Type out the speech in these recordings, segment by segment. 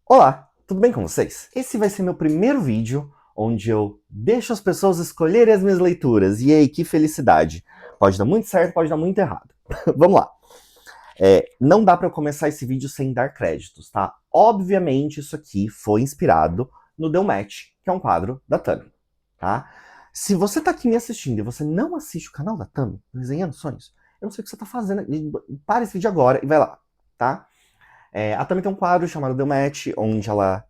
Olá, tudo bem com vocês? Esse vai ser meu primeiro vídeo onde eu deixo as pessoas escolherem as minhas leituras. E aí, que felicidade! Pode dar muito certo, pode dar muito errado. Vamos lá. Não dá para eu começar esse vídeo sem dar créditos, tá? Obviamente, isso aqui foi inspirado no The Match, que é um quadro da Tami, tá? Se você tá aqui me assistindo e você não assiste o canal da Tami, Desenhando Sonhos, eu não sei o que você tá fazendo. Para esse vídeo agora e vai lá, tá? A Tami tem um quadro chamado The Match, onde ela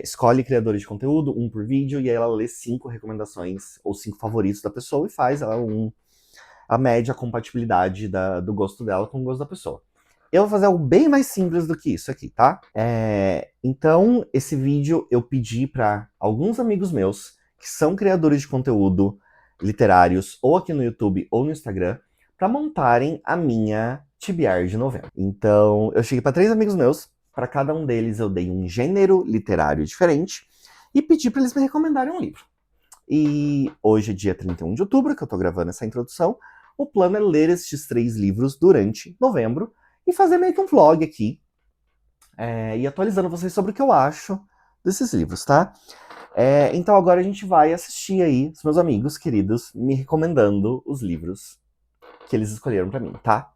escolhe criadores de conteúdo, um por vídeo, e aí ela lê 5 recomendações ou 5 favoritos da pessoa e faz a média, a compatibilidade do gosto dela com o gosto da pessoa. Eu vou fazer algo bem mais simples do que isso aqui, tá? Então, esse vídeo eu pedi para alguns amigos meus, que são criadores de conteúdo literários, ou aqui no YouTube ou no Instagram, para montarem a minha TBR de novembro. Então, eu cheguei para 3 amigos meus, para cada um deles eu dei um gênero literário diferente e pedi para eles me recomendarem um livro. E hoje é dia 31 de outubro, que eu tô gravando essa introdução. O plano é ler estes 3 livros durante novembro e fazer meio que um vlog aqui, e atualizando vocês sobre o que eu acho desses livros, tá? Então agora a gente vai assistir aí os meus amigos queridos me recomendando os livros que eles escolheram pra mim, tá?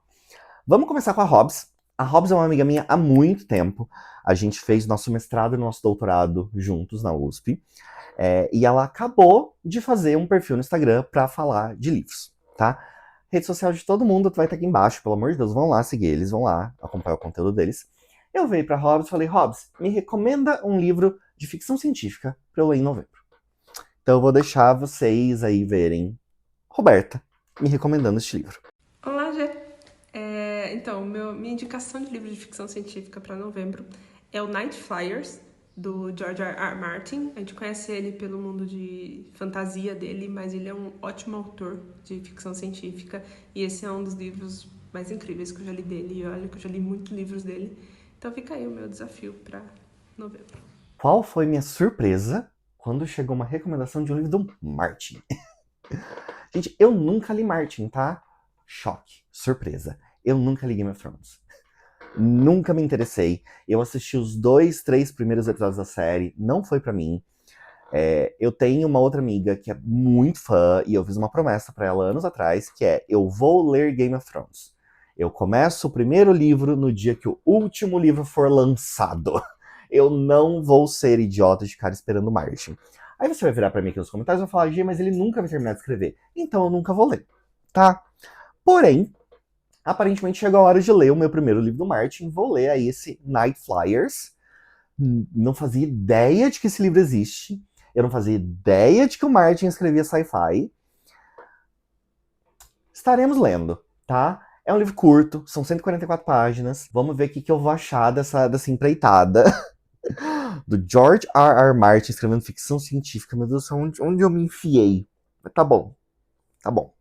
Vamos começar com a Hobbs. A Hobbs é uma amiga minha há muito tempo. A gente fez nosso mestrado e nosso doutorado juntos na USP. E ela acabou de fazer um perfil no Instagram pra falar de livros, tá? Rede social de todo mundo vai estar aqui embaixo, pelo amor de Deus, vão lá seguir eles, vão lá acompanhar o conteúdo deles. Eu veio pra Hobbs e falei, Hobbs, me recomenda um livro de ficção científica pra eu ler em novembro. Então eu vou deixar vocês aí verem Roberta me recomendando este livro. Olá, Gê. Então, minha indicação de livro de ficção científica para novembro é o Night Flyers, do George R. R. Martin. A gente conhece ele pelo mundo de fantasia dele, mas ele é um ótimo autor de ficção científica e esse é um dos livros mais incríveis que eu já li dele. E olha que eu já li muitos livros dele. Então fica aí o meu desafio para novembro. Qual foi minha surpresa quando chegou uma recomendação de um livro do Martin? Gente, eu nunca li Martin, tá? Choque, surpresa. Eu nunca li Game of Thrones. Nunca me interessei. Eu assisti os 2, 3 primeiros episódios da série, não foi pra mim. Eu tenho uma outra amiga que é muito fã e eu fiz uma promessa pra ela anos atrás, que é: eu vou ler Game of Thrones. Eu começo o primeiro livro no dia que o último livro for lançado. Eu não vou ser idiota de ficar esperando Martin. Aí você vai virar pra mim aqui nos comentários e vai falar: G, mas ele nunca vai terminar de escrever. Então eu nunca vou ler, tá? Porém, aparentemente chegou a hora de ler o meu primeiro livro do Martin. Vou ler aí esse Night Flyers. Não fazia ideia de que esse livro existe. Eu não fazia ideia de que o Martin escrevia sci-fi. Estaremos lendo, tá? É um livro curto, são 144 páginas. Vamos ver o que eu vou achar dessa empreitada. Do George R. R. Martin escrevendo ficção científica. Meu Deus, onde eu me enfiei? Mas tá bom, tá bom.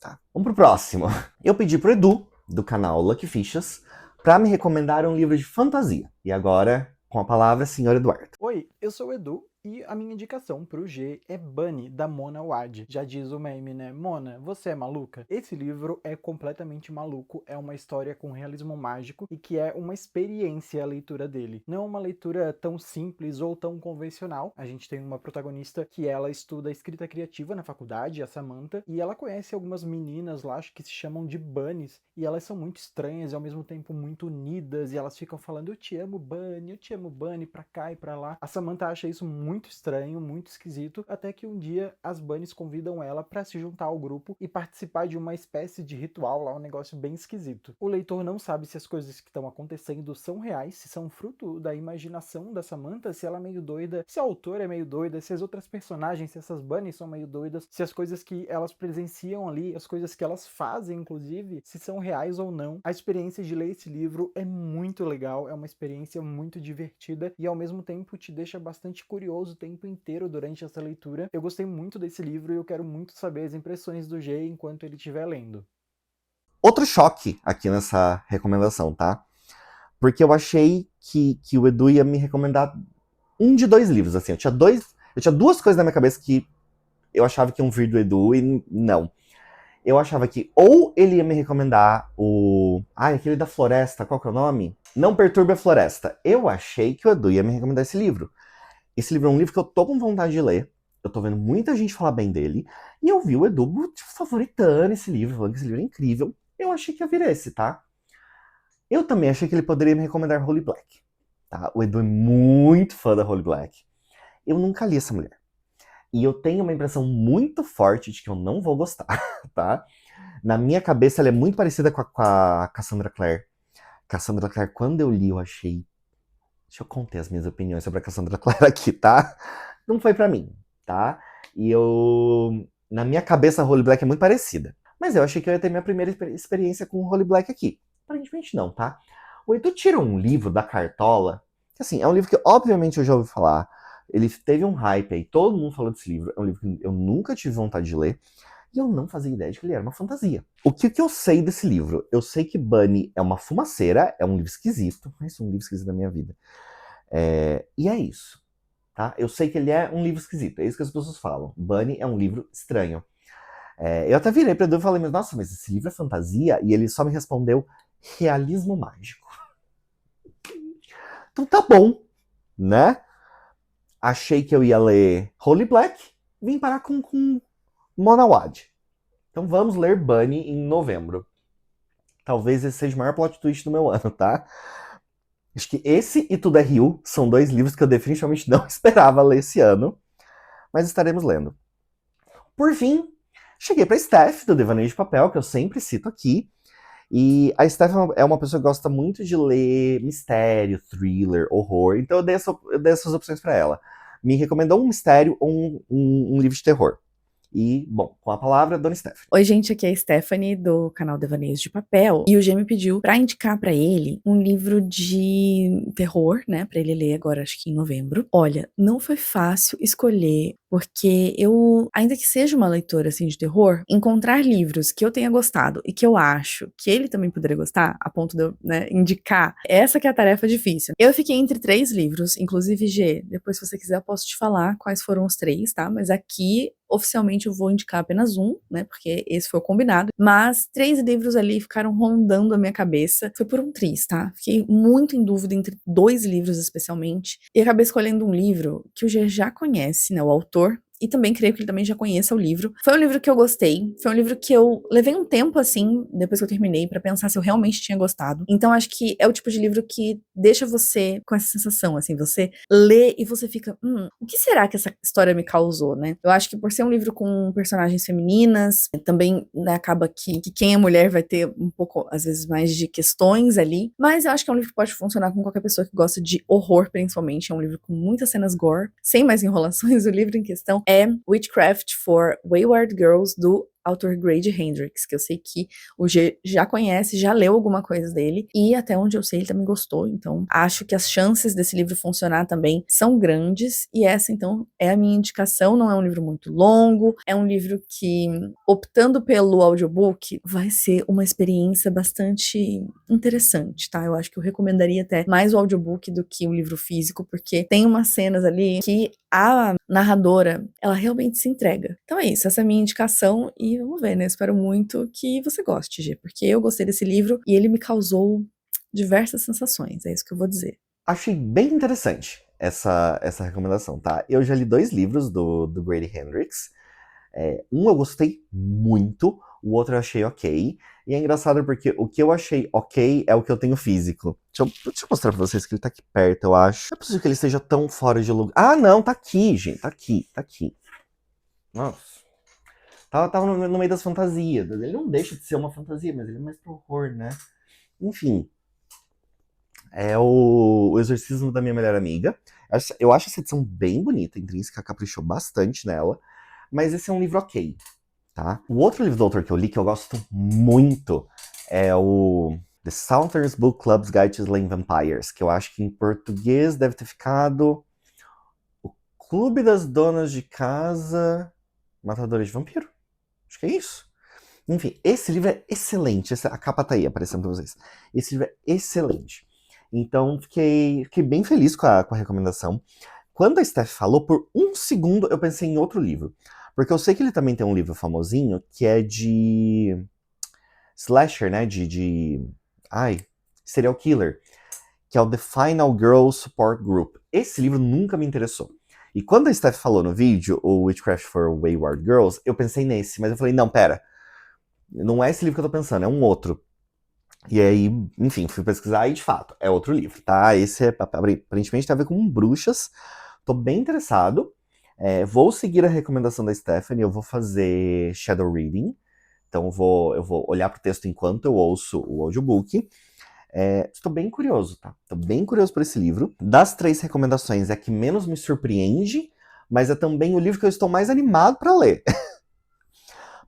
Tá. Vamos pro próximo. Eu pedi pro Edu, do canal Lucky Fichas, pra me recomendar um livro de fantasia. E agora, com a palavra, senhor Eduardo. Oi, eu sou o Edu e a minha indicação pro G é Bunny, da Mona Wad. Já diz o meme, né? Mona, você é maluca? Esse livro é completamente maluco, é uma história com realismo mágico e que é uma experiência a leitura dele. Não é uma leitura tão simples ou tão convencional. A gente tem uma protagonista que ela estuda escrita criativa na faculdade, a Samantha, e ela conhece algumas meninas lá, acho que se chamam de Bunnies, e elas são muito estranhas e ao mesmo tempo muito unidas, e elas ficam falando: eu te amo, Bunny, pra cá e pra lá. A Samantha acha isso muito estranho, muito esquisito, até que um dia as Bunnies convidam ela pra se juntar ao grupo e participar de uma espécie de ritual lá, um negócio bem esquisito. O leitor não sabe se as coisas que estão acontecendo são reais, se são fruto da imaginação da Samantha, se ela é meio doida, se a autora é meio doida, se as outras personagens, se essas Bunnies são meio doidas, se as coisas que elas presenciam ali, as coisas que elas fazem, inclusive, se são reais ou não. A experiência de ler esse livro é muito legal, é uma experiência muito divertida e ao mesmo tempo te deixa bastante curioso o tempo inteiro durante essa leitura. Eu gostei muito desse livro e eu quero muito saber as impressões do G enquanto ele estiver lendo. Outro choque aqui nessa recomendação, tá? Porque eu achei que o Edu ia me recomendar um de 2 livros, assim. Eu tinha 2 coisas na minha cabeça que eu achava que iam vir do Edu e não. eu achava que ou ele ia me recomendar aquele da floresta, qual que é o nome? Não Perturbe a Floresta. Eu achei que o Edu ia me recomendar esse livro. Esse livro é um livro que eu tô com vontade de ler. Eu tô vendo muita gente falar bem dele. E eu vi o Edu favoritando esse livro, falando que esse livro é incrível. Eu achei que ia vir esse, tá? Eu também achei que ele poderia me recomendar Holly Black. Tá? O Edu é muito fã da Holly Black. Eu nunca li essa mulher. E eu tenho uma impressão muito forte de que eu não vou gostar, tá? Na minha cabeça, ela é muito parecida com a Cassandra Clare. Cassandra Clare, quando eu li, eu achei... Deixa eu conter as minhas opiniões sobre a Cassandra Clare aqui, tá? Não foi pra mim, tá? E eu... Na minha cabeça, a Holly Black é muito parecida. Mas eu achei que eu ia ter minha primeira experiência com o Holly Black aqui. Aparentemente não, tá? O Edu tira um livro da cartola, que assim, é um livro que obviamente eu já ouvi falar. Ele teve um hype aí, todo mundo falou desse livro. É um livro que eu nunca tive vontade de ler. E eu não fazia ideia de que ele era uma fantasia. O que eu sei desse livro? Eu sei que Bunny é uma fumaceira, é um livro esquisito. Mas é um livro esquisito da minha vida. E é isso. Tá? Eu sei que ele é um livro esquisito. É isso que as pessoas falam. Bunny é um livro estranho. Eu até virei pra Edu e falei, nossa, mas esse livro é fantasia? E ele só me respondeu, realismo mágico. Então tá bom, né? Achei que eu ia ler Holly Black, vim parar com Mona Wad. Então vamos ler Bunny em novembro. Talvez esse seja o maior plot twist do meu ano, tá? Acho que esse e Tudo é Rio são dois livros que eu definitivamente não esperava ler esse ano, mas estaremos lendo. Por fim, cheguei pra Steph, do Devaneio de Papel, que eu sempre cito aqui. E a Steph é uma pessoa que gosta muito de ler mistério, thriller, horror. Então eu dei essas opções pra ela. Me recomendou um mistério ou um livro de terror. E, bom, com a palavra, Dona Stephanie. Oi, gente, aqui é a Stephanie, do canal Devaneios de Papel. E o G me pediu pra indicar pra ele um livro de terror, né? Pra ele ler agora, acho que em novembro. Olha, não foi fácil escolher, porque eu, ainda que seja uma leitora, assim, de terror, encontrar livros que eu tenha gostado e que eu acho que ele também poderia gostar, a ponto de eu, né, indicar, essa que é a tarefa difícil. Eu fiquei entre 3 livros, inclusive, G, depois se você quiser eu posso te falar quais foram os 3, tá? Mas aqui, oficialmente, eu vou indicar apenas um, né? Porque esse foi o combinado. Mas 3 livros ali ficaram rondando a minha cabeça. Foi por um triz, tá? Fiquei muito em dúvida entre 2 livros, especialmente. E acabei escolhendo um livro que o G já conhece, né? O autor. E também creio que ele também já conheça o livro. Foi um livro que eu gostei. Foi um livro que eu levei um tempo, assim, depois que eu terminei, pra pensar se eu realmente tinha gostado. Então, acho que é o tipo de livro que deixa você com essa sensação, assim, você lê e você fica, o que será que essa história me causou, né? Eu acho que por ser um livro com personagens femininas, também, né, acaba que quem é mulher vai ter um pouco, às vezes, mais de questões ali. Mas eu acho que é um livro que pode funcionar com qualquer pessoa que gosta de horror, principalmente. É um livro com muitas cenas gore. Sem mais enrolações, o livro em questão é Witchcraft for Wayward Girls, do autor Grady Hendrix, que eu sei que o G já conhece, já leu alguma coisa dele, e até onde eu sei ele também gostou, então acho que as chances desse livro funcionar também são grandes, e essa então é a minha indicação. Não é um livro muito longo, é um livro que, optando pelo audiobook, vai ser uma experiência bastante interessante, tá? Eu acho que eu recomendaria até mais o audiobook do que o livro físico, porque tem umas cenas ali que a narradora, ela realmente se entrega. Então é isso, essa é a minha indicação, e vamos ver, né? Espero muito que você goste, G, porque eu gostei desse livro e ele me causou diversas sensações, é isso que eu vou dizer. Achei bem interessante essa recomendação, tá? Eu já li 2 livros do Grady Hendrix. Um eu gostei muito, o outro eu achei ok. E é engraçado porque o que eu achei ok é o que eu tenho físico. Deixa eu mostrar pra vocês que ele tá aqui perto, eu acho. Não é possível que ele esteja tão fora de lugar. Ah, não, tá aqui, gente. Tá aqui. Nossa. Tava no meio das fantasias. Ele não deixa de ser uma fantasia, mas ele é mais pro horror, né? Enfim. É o Exorcismo da Minha Melhor Amiga. Eu acho essa edição bem bonita, a Intrínseca caprichou bastante nela. Mas esse é um livro ok, tá? O outro livro do autor que eu li, que eu gosto muito, é o The Southern Book Club's Guide to Slaying Vampires, que eu acho que em português deve ter ficado O Clube das Donas de Casa Matadoras de Vampiro. Acho que é isso. Enfim, esse livro é excelente. A capa tá aí aparecendo pra vocês. Esse livro é excelente. Então, fiquei bem feliz com a recomendação. Quando a Steph falou, por um segundo eu pensei em outro livro. Porque eu sei que ele também tem um livro famosinho que é de slasher, né? Ai, serial killer. Que é o The Final Girl Support Group. Esse livro nunca me interessou. E quando a Steph falou no vídeo, o Witchcraft for Wayward Girls, eu pensei nesse, mas eu falei, não, pera, não é esse livro que eu tô pensando, é um outro. E aí, enfim, fui pesquisar e, de fato, é outro livro, tá? Esse aparentemente tem a ver com bruxas. Tô bem interessado. Vou seguir a recomendação da Stephanie, eu vou fazer shadow reading. Então eu vou olhar pro texto enquanto eu ouço o audiobook. Estou bem curioso, tá? Estou bem curioso por esse livro. Das 3 recomendações, é a que menos me surpreende, mas é também o livro que eu estou mais animado para ler.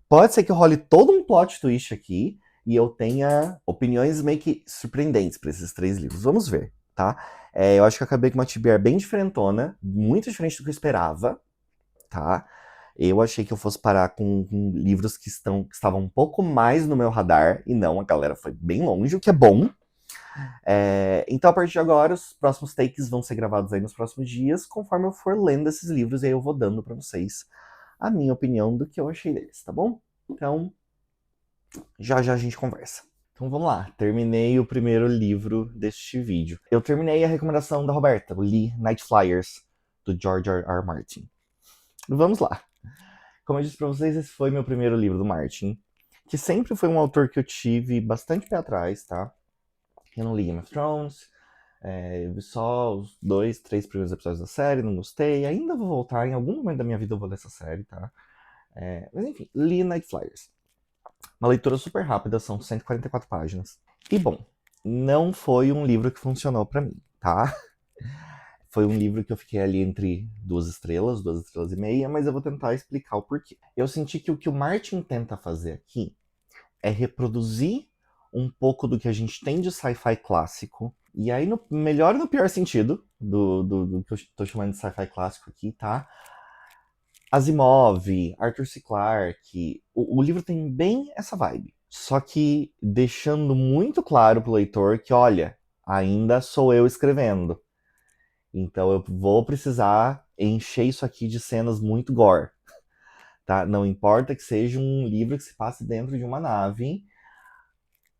Pode ser que eu role todo um plot twist aqui e eu tenha opiniões meio que surpreendentes para esses 3 livros. Vamos ver, tá? Eu acho que eu acabei com uma TBR bem diferentona, muito diferente do que eu esperava, tá? Eu achei que eu fosse parar com livros que estavam um pouco mais no meu radar, e não, a galera foi bem longe, o que é bom. Então, a partir de agora, os próximos takes vão ser gravados aí nos próximos dias, conforme eu for lendo esses livros, e aí eu vou dando pra vocês a minha opinião do que eu achei deles, tá bom? Então, já a gente conversa. Então vamos lá, terminei o primeiro livro deste vídeo. Eu terminei a recomendação da Roberta, o Lee Night Flyers, do George R. Martin. Vamos lá. Como eu disse pra vocês, esse foi meu primeiro livro do Martin, que sempre foi um autor que eu tive bastante pé atrás, tá? Eu não li Game of Thrones, eu vi só os 2, 3 primeiros episódios da série, não gostei. Ainda vou voltar, em algum momento da minha vida eu vou ler essa série, tá? Mas enfim, li Night Flyers. Uma leitura super rápida, são 144 páginas. E bom, não foi um livro que funcionou pra mim, tá? Foi um livro que eu fiquei ali entre 2 estrelas e meia, mas eu vou tentar explicar o porquê. Eu senti que o que o Martin tenta fazer aqui é reproduzir um pouco do que a gente tem de sci-fi clássico, e aí no melhor e no pior sentido do que eu tô chamando de sci-fi clássico aqui, tá? Asimov, Arthur C. Clarke, o livro tem bem essa vibe, só que deixando muito claro pro leitor que, olha, ainda sou eu escrevendo, então eu vou precisar encher isso aqui de cenas muito gore, tá? Não importa que seja um livro que se passe dentro de uma nave,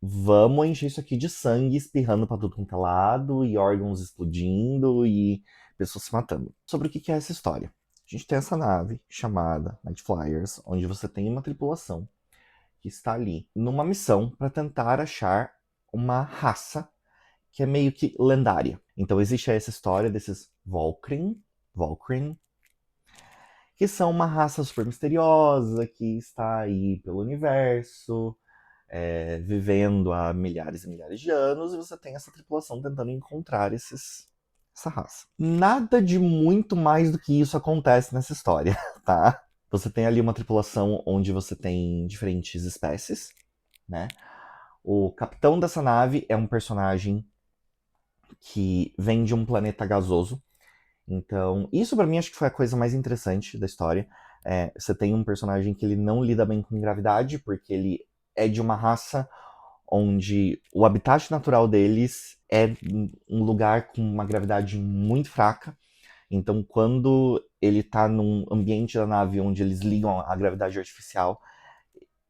vamos encher isso aqui de sangue espirrando pra tudo quanto é lado, e órgãos explodindo, e pessoas se matando. Sobre o que é essa história? A gente tem essa nave chamada Night Flyers, onde você tem uma tripulação que está ali numa missão para tentar achar uma raça que é meio que lendária. Então existe essa história desses Volcrin, que são uma raça super misteriosa, que está aí pelo universo, vivendo há milhares e milhares de anos, e você tem essa tripulação tentando encontrar essa raça. Nada de muito mais do que isso acontece nessa história, tá? Você tem ali uma tripulação onde você tem diferentes espécies, né? O capitão dessa nave é um personagem que vem de um planeta gasoso. Então, isso pra mim acho que foi a coisa mais interessante da história. Você tem um personagem que ele não lida bem com gravidade, porque ele é de uma raça onde o habitat natural deles é um lugar com uma gravidade muito fraca. Então, quando ele tá num ambiente da nave onde eles ligam a gravidade artificial,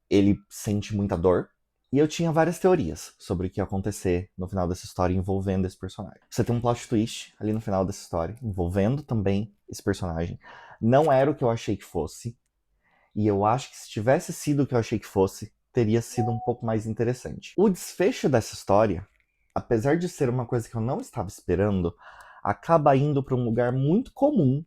ele sente muita dor. E eu tinha várias teorias sobre o que ia acontecer no final dessa história envolvendo esse personagem. Você tem um plot twist ali no final dessa história, envolvendo também esse personagem. Não era o que eu achei que fosse. E eu acho que se tivesse sido o que eu achei que fosse, teria sido um pouco mais interessante. O desfecho dessa história, apesar de ser uma coisa que eu não estava esperando, acaba indo para um lugar muito comum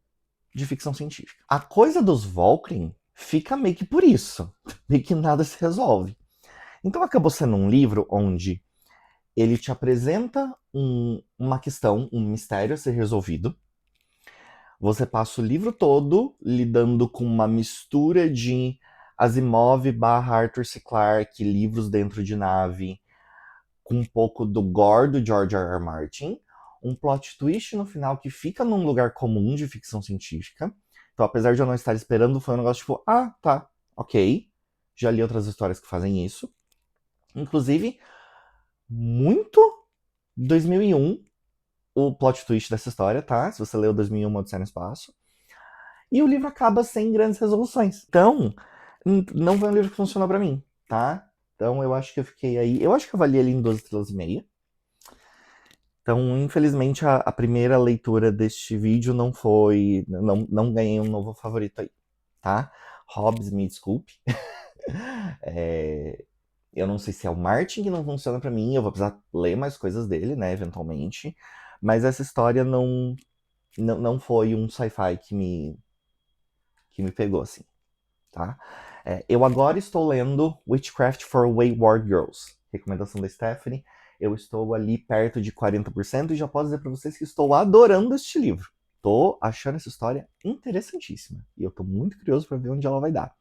de ficção científica. A coisa dos Volcrin fica meio que por isso. Meio que nada se resolve. Então acabou sendo um livro onde ele te apresenta uma questão, um mistério a ser resolvido. Você passa o livro todo lidando com uma mistura de Asimov / Arthur C. Clarke, livros dentro de nave, com um pouco do gore do George R. R. Martin, um plot twist no final que fica num lugar comum de ficção científica. Então, apesar de eu não estar esperando, foi um negócio tipo, tá, ok, já li outras histórias que fazem isso. Inclusive, muito 2001, o plot twist dessa história, tá? Se você leu 2001, Odisseia no Espaço. E o livro acaba sem grandes resoluções. Então, não foi um livro que funcionou pra mim, tá? Então eu acho que eu fiquei aí... Eu acho que eu avaliei ele em 12 estrelas e meia. Então, infelizmente, a primeira leitura deste vídeo não foi... Não ganhei um novo favorito aí, tá? Hobbes, me desculpe. Eu não sei se é o Martin que não funciona pra mim, eu vou precisar ler mais coisas dele, né, eventualmente. Mas essa história não foi um sci-fi que me pegou, assim, tá? Eu agora estou lendo Witchcraft for Wayward Girls, recomendação da Stephanie. Eu estou ali perto de 40% e já posso dizer pra vocês que estou adorando este livro. Tô achando essa história interessantíssima. E eu tô muito curioso pra ver onde ela vai dar.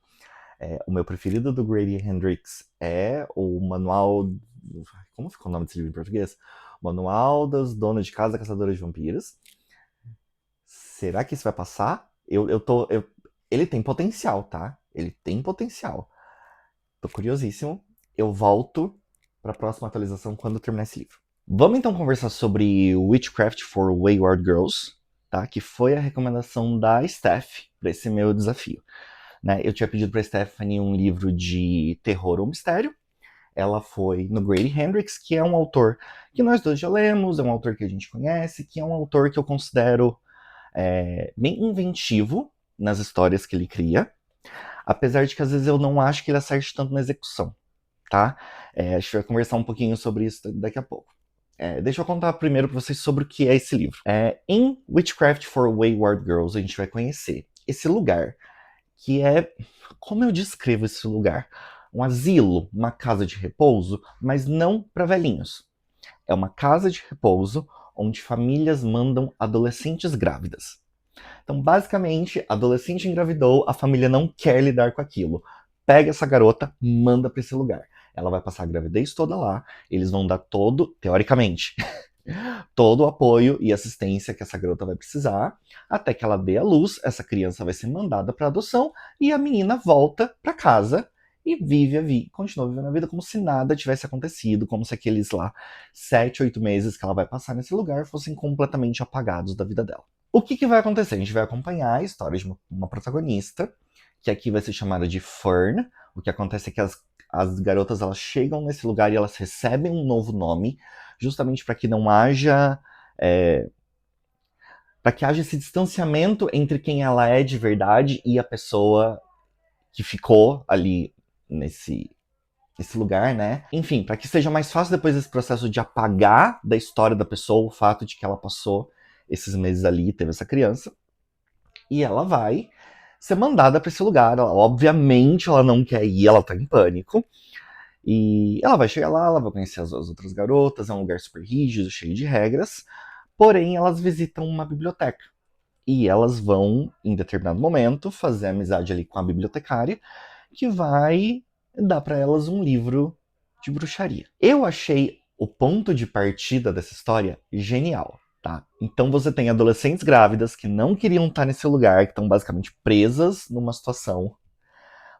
O meu preferido do Grady Hendrix é o Manual... Como ficou o nome desse livro em português? Manual das Donas de Casa Caçadoras de Vampiros. Será que isso vai passar? Ele tem potencial, tá? Ele tem potencial. Tô curiosíssimo. Eu volto pra próxima atualização quando eu terminar esse livro. Vamos então conversar sobre Witchcraft for Wayward Girls, tá? Que foi a recomendação da Steph para esse meu desafio. Né? Eu tinha pedido para Stephanie um livro de terror ou mistério. Ela foi no Grady Hendrix, que é um autor que nós dois já lemos, é um autor que a gente conhece, que é um autor que eu considero bem inventivo nas histórias que ele cria, apesar de que às vezes eu não acho que ele acerte tanto na execução, tá? A gente vai conversar um pouquinho sobre isso daqui a pouco. Deixa eu contar primeiro para vocês sobre o que é esse livro. Em Witchcraft for Wayward Girls, a gente vai conhecer esse lugar, que é... Como eu descrevo esse lugar? Um asilo, uma casa de repouso, mas não para velhinhos. É uma casa de repouso onde famílias mandam adolescentes grávidas. Então, basicamente, adolescente engravidou, a família não quer lidar com aquilo. Pega essa garota, manda para esse lugar. Ela vai passar a gravidez toda lá, eles vão dar todo, teoricamente, todo o apoio e assistência que essa garota vai precisar, até que ela dê a luz, essa criança vai ser mandada para adoção e a menina volta para casa e continua vivendo a vida como se nada tivesse acontecido, como se aqueles lá 7, 8 meses que ela vai passar nesse lugar fossem completamente apagados da vida dela. O que vai acontecer? A gente vai acompanhar a história de uma protagonista, que aqui vai ser chamada de Fern. O que acontece é que as garotas elas chegam nesse lugar e elas recebem um novo nome, justamente para que não haja... para que haja esse distanciamento entre quem ela é de verdade e a pessoa que ficou ali nesse lugar, né? Enfim, para que seja mais fácil depois desse processo de apagar da história da pessoa o fato de que ela passou esses meses ali e teve essa criança. E ela vai ser mandada para esse lugar. Obviamente ela não quer ir, ela tá em pânico. E ela vai chegar lá, ela vai conhecer as outras garotas, é um lugar super rígido, cheio de regras. Porém, elas visitam uma biblioteca. E elas vão, em determinado momento, fazer amizade ali com a bibliotecária, que vai dar para elas um livro de bruxaria. Eu achei o ponto de partida dessa história genial, tá? Então você tem adolescentes grávidas que não queriam estar nesse lugar, que estão basicamente presas numa situação,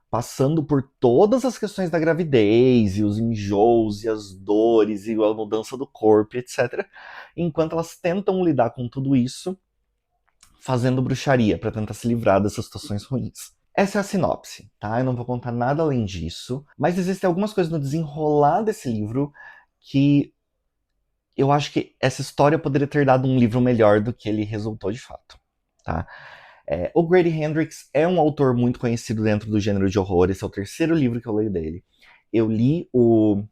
passando por todas as questões da gravidez, e os enjoos, e as dores, e a mudança do corpo, etc. Enquanto elas tentam lidar com tudo isso, fazendo bruxaria para tentar se livrar dessas situações ruins. Essa é a sinopse, tá? Eu não vou contar nada além disso, mas existem algumas coisas no desenrolar desse livro que eu acho que essa história poderia ter dado um livro melhor do que ele resultou de fato, tá? O Grady Hendrix é um autor muito conhecido dentro do gênero de horror, esse é o terceiro livro que eu leio dele. Eu li o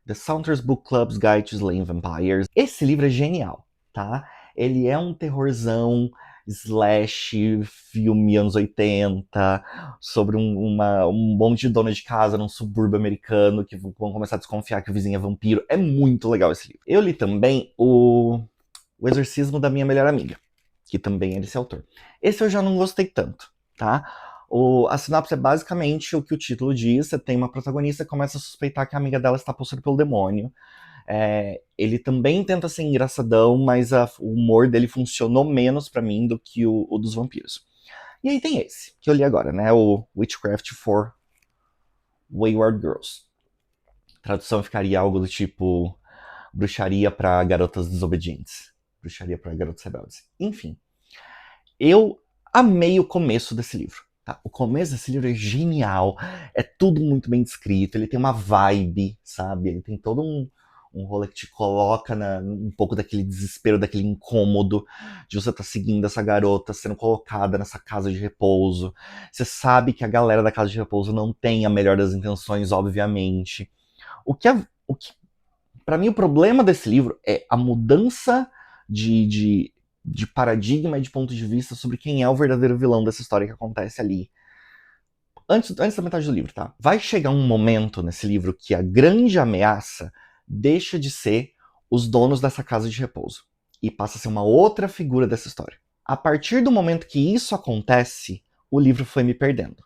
The Saunders Book Club's Guide to Slaying Vampires. Esse livro é genial, tá? Ele é um terrorzão slash filme anos 80, sobre um monte de dona de casa num subúrbio americano que vão começar a desconfiar que o vizinho é vampiro. É muito legal esse livro. Eu li também o Exorcismo da Minha Melhor Amiga, que também é desse autor. Esse eu já não gostei tanto, tá? A sinopse é basicamente o que o título diz. Você tem uma protagonista que começa a suspeitar que a amiga dela está possuída pelo demônio. Ele também tenta ser engraçadão, mas o humor dele funcionou menos pra mim do que o dos vampiros. E aí tem esse, que eu li agora, né? O Witchcraft for Wayward Girls. A tradução ficaria algo do tipo bruxaria pra garotas desobedientes. Bruxaria pra garotos rebeldes. Enfim. Eu Amei o começo desse livro. Tá? O começo desse livro é genial, é tudo muito bem descrito, ele tem uma vibe, sabe? Ele tem todo um rolê que te coloca um pouco daquele desespero, daquele incômodo de você estar seguindo essa garota, sendo colocada nessa casa de repouso. Você sabe que a galera da casa de repouso não tem a melhor das intenções, obviamente. O que para mim, o problema desse livro é a mudança de paradigma e de ponto de vista sobre quem é o verdadeiro vilão dessa história que acontece ali. Antes da metade do livro, tá? Vai chegar um momento nesse livro que a grande ameaça deixa de ser os donos dessa casa de repouso e passa a ser uma outra figura dessa história. A partir do momento que isso acontece, o livro foi me perdendo.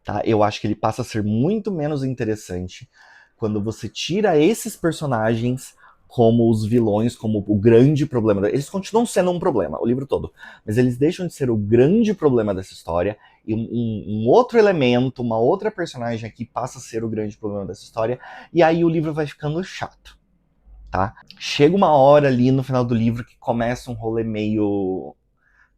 Tá? Eu acho que ele passa a ser muito menos interessante quando você tira esses personagens como os vilões, como o grande problema. Eles continuam sendo um problema, o livro todo, mas eles deixam de ser o grande problema dessa história e um outro elemento, uma outra personagem aqui passa a ser o grande problema dessa história, e aí o livro vai ficando chato. Tá? Chega uma hora ali no final do livro que começa um rolê meio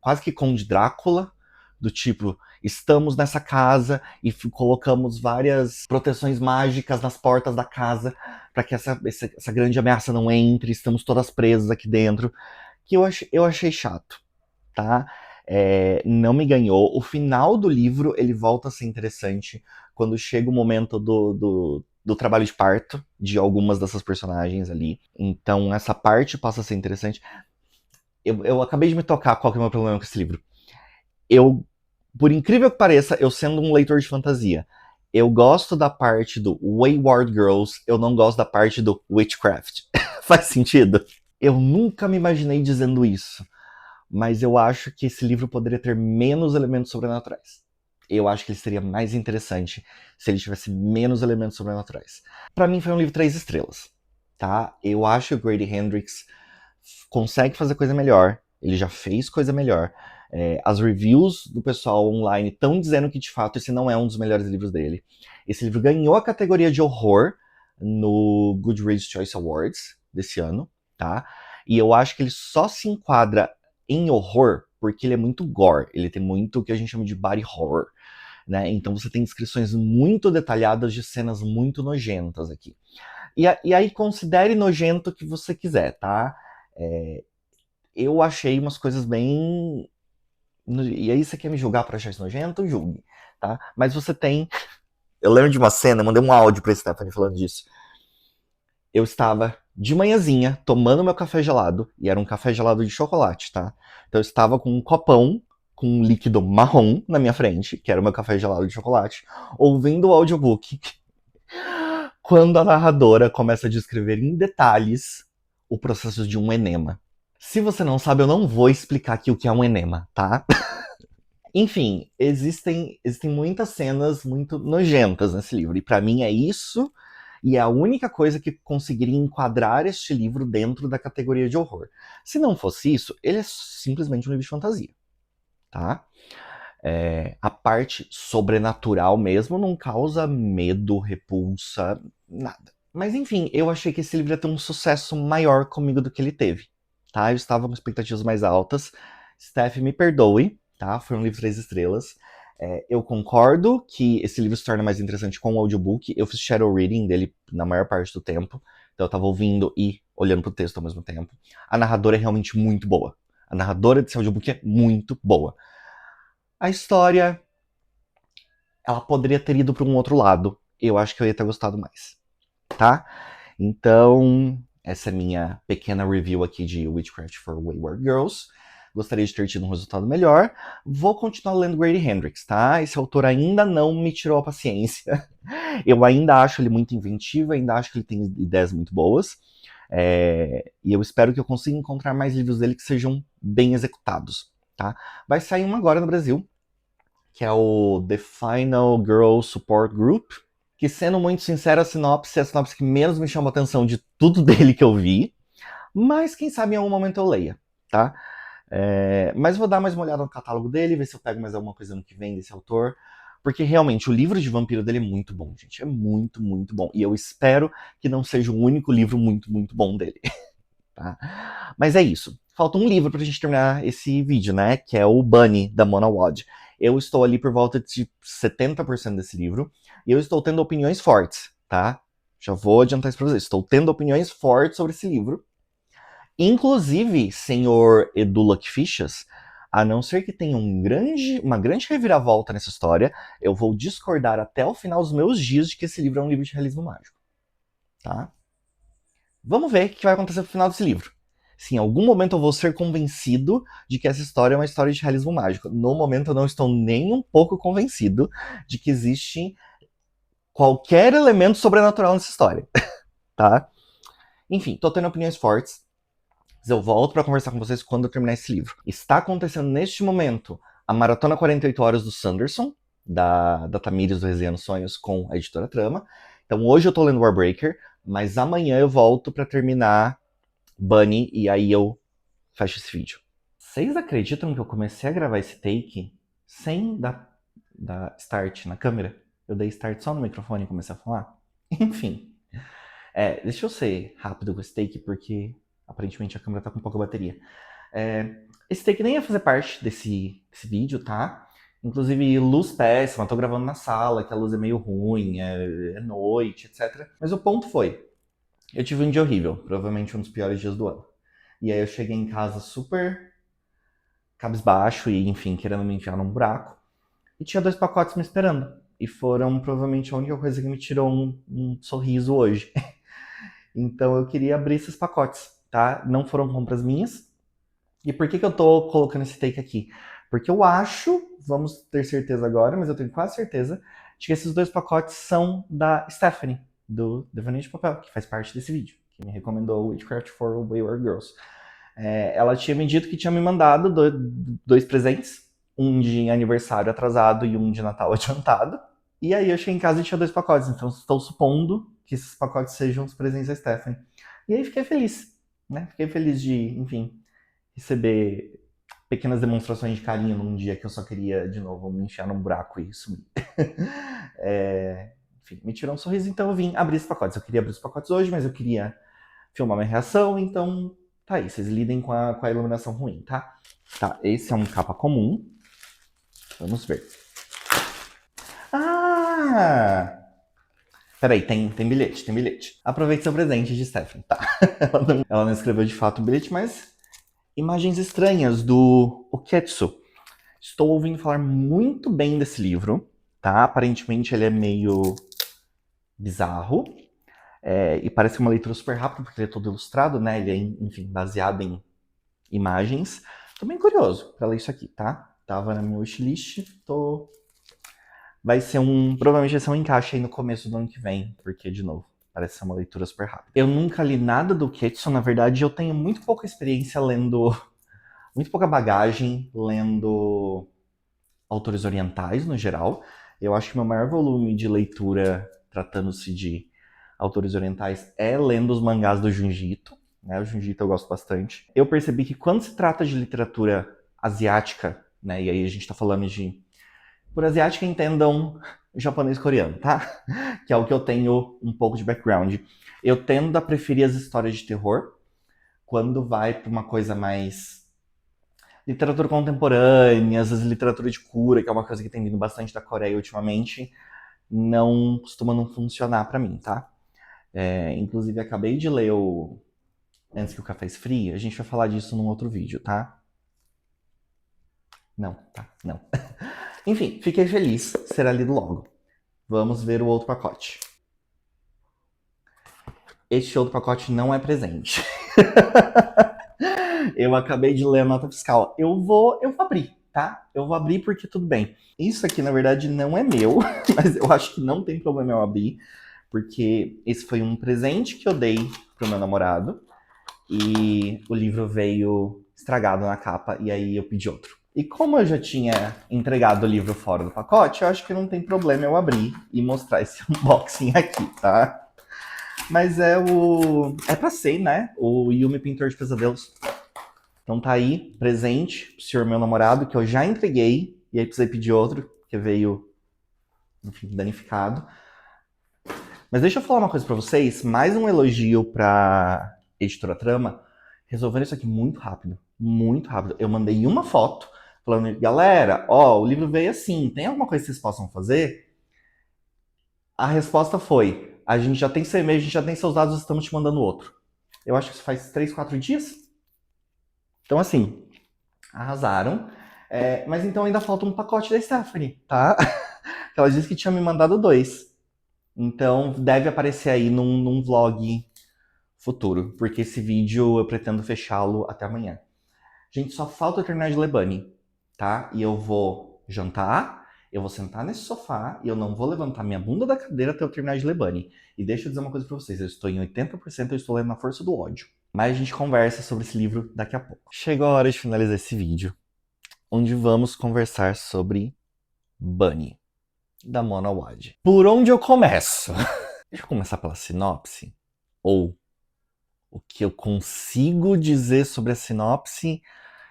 quase que Conde Drácula, do tipo, estamos nessa casa e colocamos várias proteções mágicas nas portas da casa para que essa grande ameaça não entre, estamos todas presas aqui dentro, que eu achei chato, tá? Não me ganhou. O final do livro, ele volta a ser interessante quando chega o momento do trabalho de parto de algumas dessas personagens ali. Então essa parte passa a ser interessante. Eu acabei de me tocar qual que é o meu problema com esse livro. Por incrível que pareça, eu sendo um leitor de fantasia, eu gosto da parte do Wayward Girls, eu não gosto da parte do Witchcraft. Faz sentido? Eu nunca me imaginei dizendo isso, mas eu acho que esse livro poderia ter menos elementos sobrenaturais. Eu acho que ele seria mais interessante se ele tivesse menos elementos sobrenaturais. Pra mim foi um livro 3 estrelas, tá? Eu acho que o Grady Hendrix consegue fazer coisa melhor, ele já fez coisa melhor. As reviews do pessoal online estão dizendo que de fato esse não é um dos melhores livros dele. Esse livro ganhou a categoria de horror no Goodreads Choice Awards desse ano, tá? E eu acho que ele só se enquadra em horror porque ele é muito gore, ele tem muito o que a gente chama de body horror, né? Então você tem descrições muito detalhadas de cenas muito nojentas aqui. E aí considere nojento o que você quiser, tá? Eu achei umas coisas bem... E aí você quer me julgar por achar isso nojento? Julgue, tá? Mas você tem... Eu lembro de uma cena, eu mandei um áudio pra Stephanie falando disso. Eu estava de manhãzinha tomando meu café gelado, e era um café gelado de chocolate, tá? Então eu estava com um copão com um líquido marrom na minha frente, que era o meu café gelado de chocolate, ouvindo o audiobook, quando a narradora começa a descrever em detalhes o processo de um enema. Se você não sabe, eu não vou explicar aqui o que é um enema, tá? Enfim, existem muitas cenas muito nojentas nesse livro, e pra mim é isso, e é a única coisa que conseguiria enquadrar este livro dentro da categoria de horror. Se não fosse isso, ele é simplesmente um livro de fantasia, tá? A parte sobrenatural mesmo não causa medo, repulsa, nada. Mas enfim, eu achei que esse livro ia ter um sucesso maior comigo do que ele teve. Tá? Eu estava com expectativas mais altas. Steph, me perdoe, tá? Foi um livro 3 estrelas. Eu concordo que esse livro se torna mais interessante com o audiobook. Eu fiz shadow reading dele na maior parte do tempo. Então eu estava ouvindo e olhando pro texto ao mesmo tempo. A narradora é realmente muito boa. A narradora desse audiobook é muito boa. A história, ela poderia ter ido para um outro lado. Eu acho que eu ia ter gostado mais, tá? Então, essa é a minha pequena review aqui de Witchcraft for Wayward Girls. Gostaria de ter tido um resultado melhor. Vou continuar lendo Grady Hendrix, tá? Esse autor ainda não me tirou a paciência. Eu ainda acho ele muito inventivo, ainda acho que ele tem ideias muito boas. E eu espero que eu consiga encontrar mais livros dele que sejam bem executados, tá? Vai sair um agora no Brasil, que é o The Final Girl Support Group, que, sendo muito sincero, a sinopse é a sinopse que menos me chamou a atenção de tudo dele que eu vi, mas quem sabe em algum momento eu leia, tá? Mas vou dar mais uma olhada no catálogo dele, ver se eu pego mais alguma coisa ano que vem desse autor, porque realmente o livro de vampiro dele é muito bom, gente, é muito, muito bom, e eu espero que não seja o único livro muito, muito bom dele, tá? Mas é isso. falta um livro pra gente terminar esse vídeo, né? Que é o Bunny, da Mona Wad. Eu estou ali por volta de 70% desse livro. E eu estou tendo opiniões fortes, tá? Já vou adiantar isso pra vocês. Estou tendo opiniões fortes sobre esse livro. Inclusive, senhor Edu Luckfichas, a não ser que tenha uma grande reviravolta nessa história, eu vou discordar até o final dos meus dias de que esse livro é um livro de realismo mágico. Tá? Vamos ver o que vai acontecer no final desse livro. Se em algum momento eu vou ser convencido de que essa história é uma história de realismo mágico. No momento eu não estou nem um pouco convencido de que existe qualquer elemento sobrenatural nessa história. Tá? Enfim, tô tendo opiniões fortes. Mas eu volto para conversar com vocês quando eu terminar esse livro. Está acontecendo neste momento a Maratona 48 Horas do Sanderson, da Tamires do Resenhando Sonhos com a editora Trama. Então hoje eu tô lendo Warbreaker, mas amanhã eu volto para terminar Bunny e aí eu fecho esse vídeo. Vocês acreditam que eu comecei a gravar esse take sem dar start na câmera? Eu dei start só no microfone e comecei a falar? Enfim. Deixa eu ser rápido com esse take porque aparentemente a câmera tá com pouca bateria. Esse take nem ia fazer parte desse vídeo, tá? Inclusive, luz péssima, tô gravando na sala, que a luz é meio ruim, é noite, etc. Mas o ponto foi, eu tive um dia horrível, provavelmente um dos piores dias do ano. E aí eu cheguei em casa super cabisbaixo e, enfim, querendo me enfiar num buraco. E tinha 2 pacotes me esperando. E foram provavelmente a única coisa que me tirou um sorriso hoje. Então eu queria abrir esses pacotes, tá? Não foram compras minhas. E por que eu tô colocando esse take aqui? Porque eu acho, vamos ter certeza agora, mas eu tenho quase certeza, de que esses 2 pacotes são da Stephanie, do Devaneio de Papel, que faz parte desse vídeo, que me recomendou Witchcraft for Wayward Girls. Ela tinha me dito que tinha me mandado 2 presentes, um de aniversário atrasado e um de Natal adiantado. E aí eu cheguei em casa e tinha 2 pacotes, então estou supondo que esses pacotes sejam os presentes da Stephanie. E aí fiquei feliz, né? Fiquei feliz de, enfim, receber pequenas demonstrações de carinho num dia que eu só queria, de novo, me enfiar num buraco e sumir. Enfim, me tirou um sorriso, então eu vim abrir esses pacotes. Eu queria abrir os pacotes hoje, mas eu queria filmar minha reação, então tá aí, vocês lidem com a iluminação ruim, tá? Tá, esse é um capa comum. Vamos ver. Ah! Peraí, tem bilhete. Aproveite seu presente de Stephanie, tá? Ela não escreveu de fato um bilhete, mas Imagens Estranhas, do Oketsu. Estou ouvindo falar muito bem desse livro, tá? Aparentemente ele é meio bizarro. E parece uma leitura super rápida, porque ele é todo ilustrado, né? Ele é, enfim, baseado em imagens. Tô bem curioso pra ler isso aqui, tá? Tava na minha wishlist, provavelmente vai ser um encaixe aí no começo do ano que vem, porque, de novo, parece ser uma leitura super rápida. Eu nunca li nada do Oketsu, na verdade, eu tenho muito pouca experiência lendo, muito pouca bagagem lendo autores orientais, no geral. Eu acho que meu maior volume de leitura, tratando-se de autores orientais, é lendo os mangás do Junji Ito, né? O Junji Ito eu gosto bastante. Eu percebi que quando se trata de literatura asiática, né, e aí a gente tá falando de... Por asiática, entendam japonês e coreano, tá? Que é o que eu tenho um pouco de background. Eu tendo a preferir as histórias de terror, quando vai pra uma coisa mais... literatura contemporânea, às vezes literatura de cura, que é uma coisa que tem vindo bastante da Coreia ultimamente, não costuma não funcionar pra mim, tá? Inclusive, acabei de ler o Antes que o Café Esfrie, a gente vai falar disso num outro vídeo, tá? Não. Enfim, fiquei feliz, será lido logo. Vamos ver o outro pacote. Este outro pacote não é presente. Eu acabei de ler a nota fiscal. Eu vou abrir, tá? Eu vou abrir porque tudo bem. Isso aqui, na verdade, não é meu, mas eu acho que não tem problema eu abrir, porque esse foi um presente que eu dei pro meu namorado e o livro veio estragado na capa e aí eu pedi outro. E como eu já tinha entregado o livro fora do pacote, eu acho que não tem problema eu abrir e mostrar esse unboxing aqui, tá? Mas é pra ser, né? O Yumi Pintor de Pesadelos. Então tá aí, presente pro senhor meu namorado, que eu já entreguei, e aí precisei pedir outro, porque veio, enfim, danificado. Mas deixa eu falar uma coisa pra vocês, mais um elogio pra editora Trama, resolveram isso aqui muito rápido. muito rápido. Eu mandei uma foto falando, galera, ó, o livro veio assim, tem alguma coisa que vocês possam fazer? A resposta foi, a gente já tem seu e-mail, a gente já tem seus dados, estamos te mandando outro. Eu acho que isso faz 3, 4 dias. Então, assim, arrasaram. Mas então ainda falta um pacote da Stephanie, tá? Ela disse que tinha me mandado 2. Então deve aparecer aí num vlog futuro, porque esse vídeo eu pretendo fechá-lo até amanhã. Gente, só falta eu terminar de ler Bunny, tá? E eu vou jantar, eu vou sentar nesse sofá e eu não vou levantar minha bunda da cadeira até eu terminar de ler Bunny. E deixa eu dizer uma coisa pra vocês, eu estou em 80%, eu estou lendo Na Força do Ódio. Mas a gente conversa sobre esse livro daqui a pouco. Chegou a hora de finalizar esse vídeo, onde vamos conversar sobre Bunny, da Mona Wad. Por onde eu começo? Deixa eu começar pela sinopse, ou o que eu consigo dizer sobre a sinopse,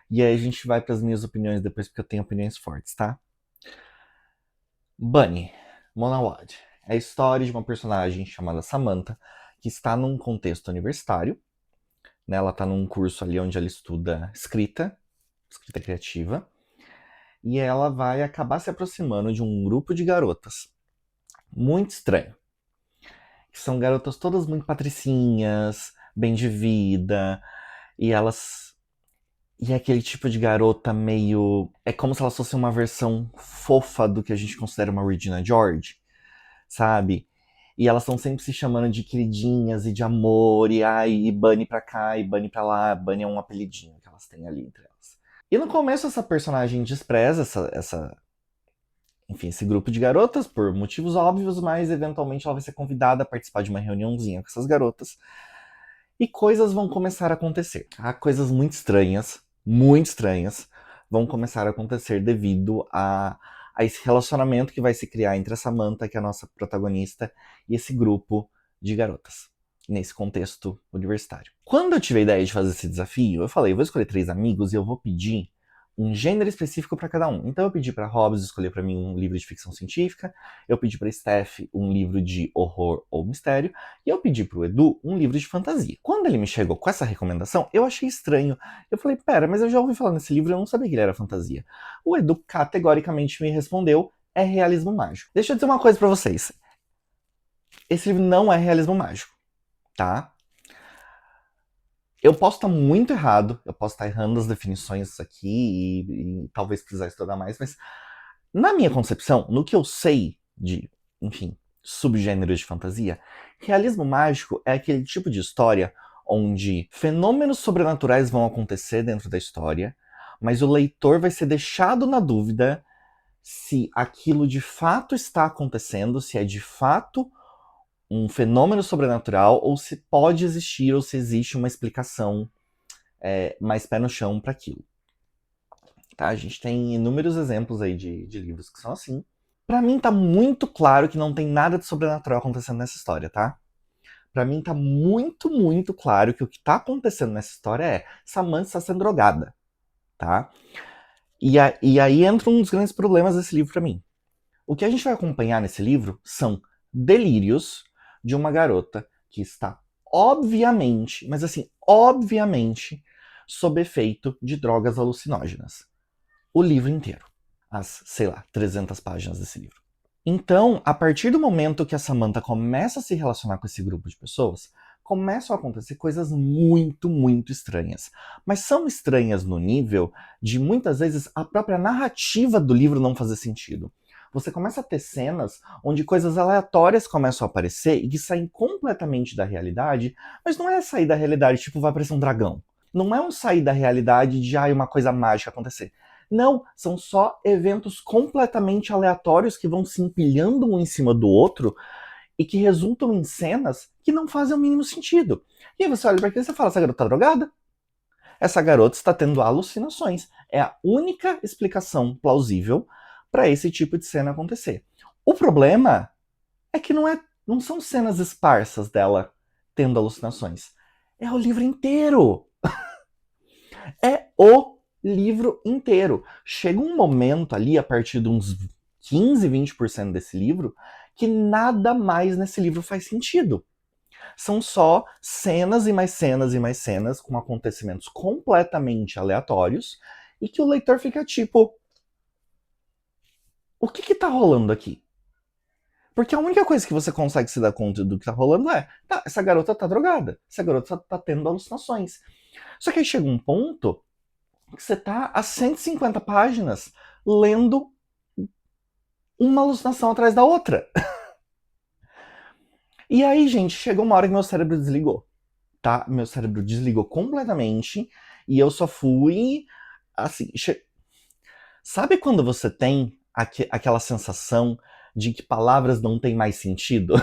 e aí a gente vai para as minhas opiniões depois, porque eu tenho opiniões fortes, tá? Bunny, Mona Wad, é a história de uma personagem chamada Samantha, que está num contexto universitário, né? Ela está num curso ali onde ela estuda escrita criativa, e ela vai acabar se aproximando de um grupo de garotas muito estranho, que são garotas todas muito patricinhas, bem de vida, e elas... E é aquele tipo de garota meio... É como se elas fossem uma versão fofa do que a gente considera uma Regina George, sabe? E elas estão sempre se chamando de queridinhas e de amor, e Bunny pra cá, e Bunny pra lá. Bunny é um apelidinho que elas têm ali entre elas. E no começo essa personagem despreza enfim, esse grupo de garotas por motivos óbvios, mas eventualmente ela vai ser convidada a participar de uma reuniãozinha com essas garotas. E coisas vão começar a acontecer. Coisas muito estranhas vão começar a acontecer devido a esse relacionamento que vai se criar entre a Samantha, que é a nossa protagonista, e esse grupo de garotas, nesse contexto universitário. Quando eu tive a ideia de fazer esse desafio, eu falei, eu vou escolher 3 amigos e eu vou pedir um gênero específico para cada um. Então eu pedi para Hobbs escolher para mim um livro de ficção científica, eu pedi para Steph um livro de horror ou mistério, e eu pedi para o Edu um livro de fantasia. Quando ele me chegou com essa recomendação, eu achei estranho. Eu falei, pera, mas eu já ouvi falar nesse livro, eu não sabia que ele era fantasia. O Edu categoricamente me respondeu, é realismo mágico. Deixa eu dizer uma coisa para vocês. Esse livro não é realismo mágico, tá? Eu posso estar muito errado, eu posso estar errando as definições aqui e talvez precisar estudar mais, mas na minha concepção, no que eu sei de, enfim, subgêneros de fantasia, realismo mágico é aquele tipo de história onde fenômenos sobrenaturais vão acontecer dentro da história, mas o leitor vai ser deixado na dúvida se aquilo de fato está acontecendo, se é de fato um fenômeno sobrenatural, ou se pode existir, ou se existe uma explicação mais pé no chão para aquilo. Tá? A gente tem inúmeros exemplos aí de livros que são assim. Pra mim tá muito claro que não tem nada de sobrenatural acontecendo nessa história, tá? Pra mim tá muito, muito claro que o que tá acontecendo nessa história é Samantha está sendo drogada, tá? E aí entra um dos grandes problemas desse livro pra mim. O que a gente vai acompanhar nesse livro são delírios de uma garota que está obviamente, mas assim, obviamente, sob efeito de drogas alucinógenas. O livro inteiro. As, 300 páginas desse livro. Então, a partir do momento que a Samantha começa a se relacionar com esse grupo de pessoas, começam a acontecer coisas muito, muito estranhas. Mas são estranhas no nível de, muitas vezes, a própria narrativa do livro não fazer sentido. Você começa a ter cenas onde coisas aleatórias começam a aparecer e que saem completamente da realidade, mas não é sair da realidade, tipo, vai aparecer um dragão. Não é um sair da realidade de, uma coisa mágica acontecer. Não, são só eventos completamente aleatórios que vão se empilhando um em cima do outro e que resultam em cenas que não fazem o mínimo sentido. E aí você olha para aquilo e você fala, essa garota tá drogada? Essa garota está tendo alucinações. É a única explicação plausível para esse tipo de cena acontecer. O problema é que não são cenas esparsas dela tendo alucinações. É o livro inteiro. É o livro inteiro. Chega um momento ali, a partir de uns 15, 20% desse livro, que nada mais nesse livro faz sentido. São só cenas e mais cenas e mais cenas com acontecimentos completamente aleatórios e que o leitor fica tipo, o que tá rolando aqui? Porque a única coisa que você consegue se dar conta do que tá rolando é, tá, essa garota tá drogada, essa garota tá tendo alucinações. Só que aí chega um ponto que você tá a 150 páginas lendo uma alucinação atrás da outra. E aí, gente, chegou uma hora que meu cérebro desligou, tá? Meu cérebro desligou completamente e eu só fui, assim... Sabe quando você tem aquela sensação de que palavras não têm mais sentido?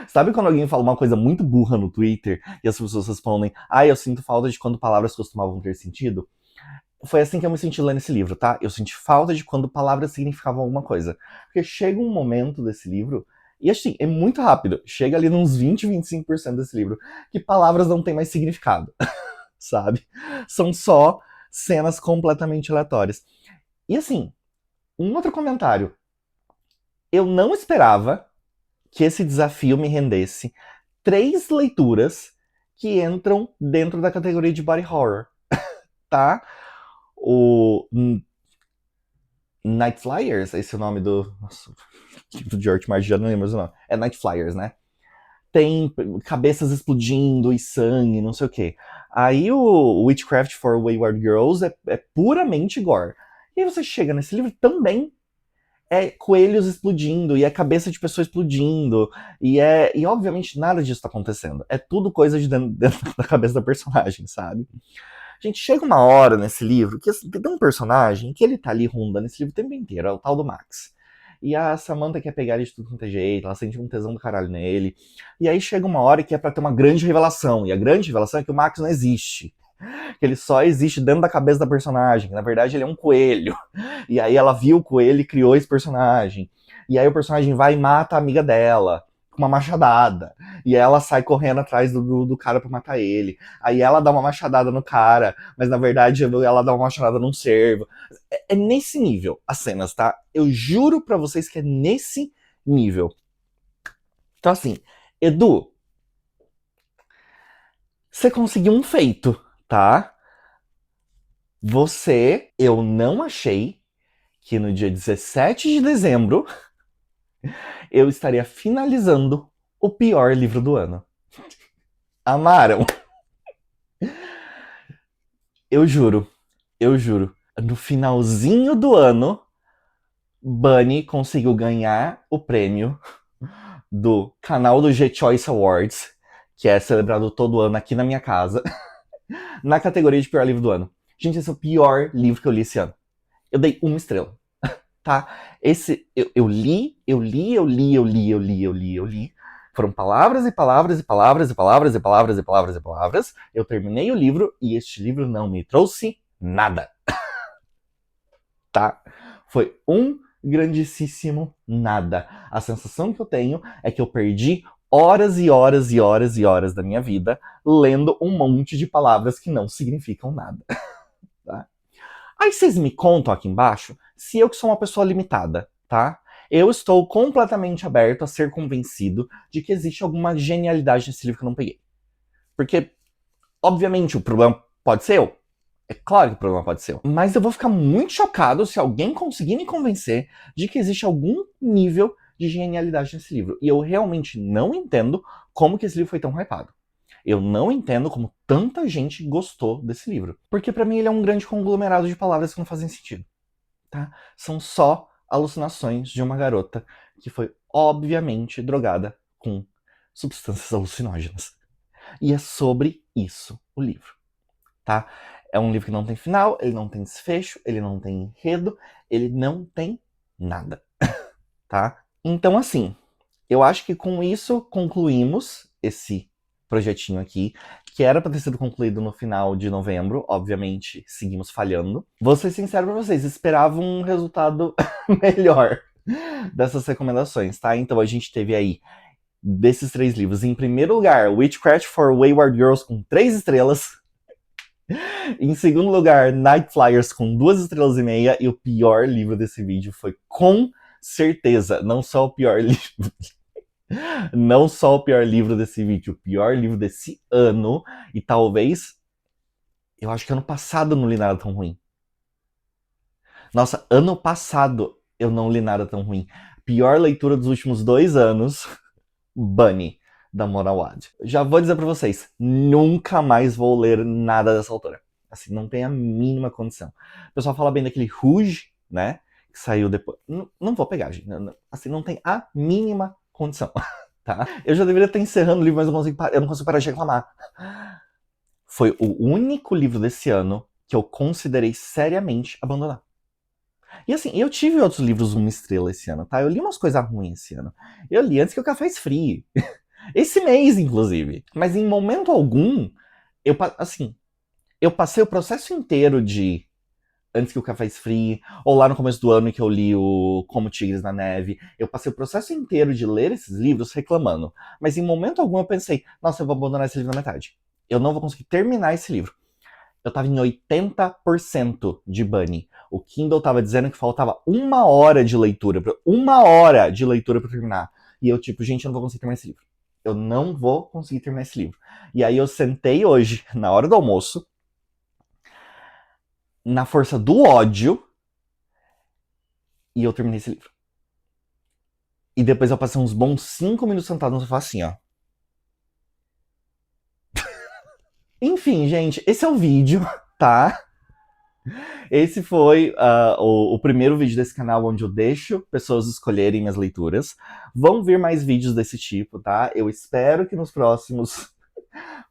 Sabe quando alguém fala uma coisa muito burra no Twitter e as pessoas respondem, eu sinto falta de quando palavras costumavam ter sentido? Foi assim que eu me senti lendo esse livro, tá? Eu senti falta de quando palavras significavam alguma coisa. Porque chega um momento desse livro, e assim, é muito rápido, chega ali nos 20, 25% desse livro, que palavras não têm mais significado, sabe? São só cenas completamente aleatórias. E assim, um outro comentário. Eu não esperava que esse desafio me rendesse 3 leituras que entram dentro da categoria de body horror, tá? O Night Flyers, esse é o nome do... Nossa, do George Martin, já não lembro o nome. É Night Flyers, né? Tem cabeças explodindo e sangue, não sei o quê. Aí o Witchcraft for Wayward Girls é puramente gore. E aí você chega nesse livro também é coelhos explodindo, e é cabeça de pessoa explodindo, e obviamente nada disso tá acontecendo. É tudo coisa de dentro da cabeça da personagem, sabe? Gente, chega uma hora nesse livro que assim, tem um personagem que ele tá ali rondando esse livro o tempo inteiro, é o tal do Max. E a Samantha quer pegar ele de tudo quanto é jeito, ela sente um tesão do caralho nele. E aí chega uma hora que é pra ter uma grande revelação, e a grande revelação é que o Max não existe. Que ele só existe dentro da cabeça da personagem, que na verdade ele é um coelho. E aí ela viu o coelho e criou esse personagem. E aí o personagem vai e mata a amiga dela com uma machadada. E ela sai correndo atrás do cara pra matar ele. Aí ela dá uma machadada no cara, mas na verdade ela dá uma machadada num cervo. É nesse nível as cenas, tá? Eu juro pra vocês que é nesse nível. Então assim, Edu, você conseguiu um feito, tá? Eu não achei que no dia 17 de dezembro eu estaria finalizando o pior livro do ano. Amaram? Eu juro. No finalzinho do ano, Bunny conseguiu ganhar o prêmio do canal do G-Choice Awards, que é celebrado todo ano aqui na minha casa, na categoria de pior livro do ano. Gente, esse é o pior livro que eu li esse ano. Eu dei 1 estrela. Tá? Eu li. Foram palavras e palavras e palavras e palavras e palavras e palavras e palavras. Eu terminei o livro e este livro não me trouxe nada. Tá? Foi um grandíssimo nada. A sensação que eu tenho é que eu perdi horas e horas e horas e horas da minha vida lendo um monte de palavras que não significam nada. Tá? Aí vocês me contam aqui embaixo se eu que sou uma pessoa limitada, tá? Eu estou completamente aberto a ser convencido de que existe alguma genialidade nesse livro que eu não peguei. Porque, obviamente, o problema pode ser eu. É claro que o problema pode ser eu. Mas eu vou ficar muito chocado se alguém conseguir me convencer de que existe algum nível de genialidade nesse livro. E eu realmente não entendo como que esse livro foi tão hypado. Eu não entendo como tanta gente gostou desse livro. Porque pra mim ele é um grande conglomerado de palavras que não fazem sentido. Tá? São só alucinações de uma garota que foi obviamente drogada com substâncias alucinógenas. E é sobre isso o livro. Tá? É um livro que não tem final, ele não tem desfecho, ele não tem enredo, ele não tem nada. Tá? Então assim, eu acho que com isso concluímos esse projetinho aqui, que era para ter sido concluído no final de novembro, obviamente seguimos falhando. Vou ser sincero pra vocês, esperava um resultado melhor dessas recomendações, tá? Então a gente teve aí, desses 3 livros, em primeiro lugar, Witchcraft for Wayward Girls com 3 estrelas. Em segundo lugar, Night Flyers com 2,5 estrelas. E o pior livro desse vídeo foi, com certeza, não só o pior livro, Não só o pior livro desse vídeo, o pior livro desse ano. E talvez, eu acho que ano passado eu não li nada tão ruim. Nossa, ano passado eu não li nada tão ruim. Pior leitura dos últimos 2 anos, Bunny, da Mona Wad. Já vou dizer pra vocês, nunca mais vou ler nada dessa autora. Assim, não tem a mínima condição. O pessoal fala bem daquele Rouge, né? Que saiu depois. Não vou pegar, gente. Assim, não tem a mínima condição, tá? Eu já deveria estar encerrando o livro, mas eu não consigo parar de reclamar. Foi o único livro desse ano que eu considerei seriamente abandonar. E assim, eu tive outros livros 1 estrela esse ano, tá? Eu li umas coisas ruins esse ano. Eu li antes que o Café esfrie. Esse mês, inclusive. Mas em momento algum, eu passei o processo inteiro de Antes que o Café esfrie, ou lá no começo do ano que eu li o Como Tigres na Neve. Eu passei o processo inteiro de ler esses livros reclamando. Mas em momento algum eu pensei, nossa, eu vou abandonar esse livro na metade. Eu não vou conseguir terminar esse livro. Eu tava em 80% de Bunny. O Kindle tava dizendo que faltava 1 hora de leitura. 1 hora de leitura pra terminar. E eu, tipo, gente, eu não vou conseguir terminar esse livro. Eu não vou conseguir terminar esse livro. E aí eu sentei hoje, na hora do almoço, na força do ódio, e eu terminei esse livro. E depois eu passei uns bons 5 minutos sentado no sofá assim, ó. Enfim, gente, esse é o vídeo, tá? Esse foi o primeiro vídeo desse canal onde eu deixo pessoas escolherem minhas leituras. Vão vir mais vídeos desse tipo, tá? Eu espero que nos próximos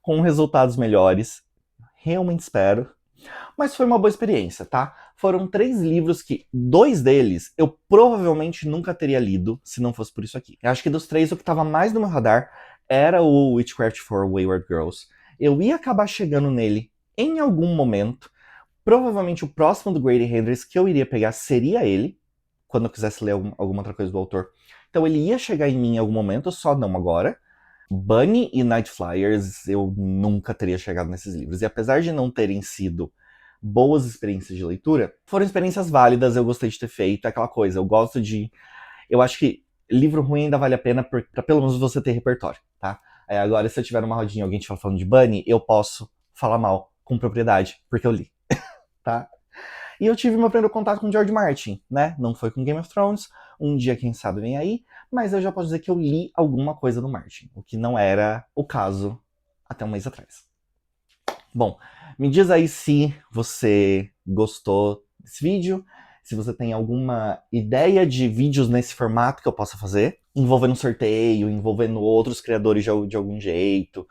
com resultados melhores. Realmente espero. Mas foi uma boa experiência, tá? Foram 3 livros que 2 deles eu provavelmente nunca teria lido se não fosse por isso aqui. Eu acho que dos 3 o que estava mais no meu radar era o Witchcraft for Wayward Girls. Eu ia acabar chegando nele em algum momento. Provavelmente o próximo do Grady Hendrix que eu iria pegar seria ele, quando eu quisesse ler alguma outra coisa do autor. Então ele ia chegar em mim em algum momento, só não agora. Bunny e Night Flyers eu nunca teria chegado nesses livros. E apesar de não terem sido boas experiências de leitura, foram experiências válidas, eu gostei de ter feito, aquela coisa. Eu acho que livro ruim ainda vale a pena pra pelo menos você ter repertório, tá? Agora, se eu tiver numa rodinha e alguém estiver falando de Bunny, eu posso falar mal com propriedade, porque eu li. Tá? E eu tive meu primeiro contato com George Martin, né? Não foi com Game of Thrones, um dia quem sabe vem aí, mas eu já posso dizer que eu li alguma coisa do Martin, o que não era o caso até um mês atrás. Bom, me diz aí se você gostou desse vídeo, se você tem alguma ideia de vídeos nesse formato que eu possa fazer, envolvendo sorteio, envolvendo outros criadores de algum jeito.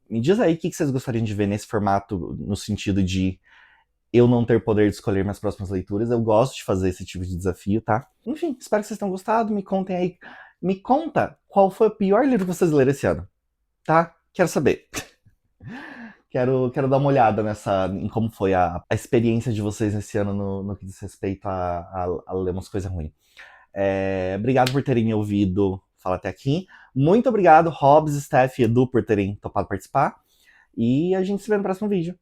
Me diz aí o que vocês gostariam de ver nesse formato, no sentido de eu não ter poder de escolher minhas próximas leituras. Eu gosto de fazer esse tipo de desafio, tá? Enfim, espero que vocês tenham gostado. Me contem aí. Me conta qual foi o pior livro que vocês leram esse ano, tá? Quero saber. Quero dar uma olhada em como foi a experiência de vocês nesse ano no que diz respeito a ler umas coisas ruins. Obrigado por terem me ouvido falar até aqui. Muito obrigado, Hobbs, Steph e Edu, por terem topado participar. E a gente se vê no próximo vídeo.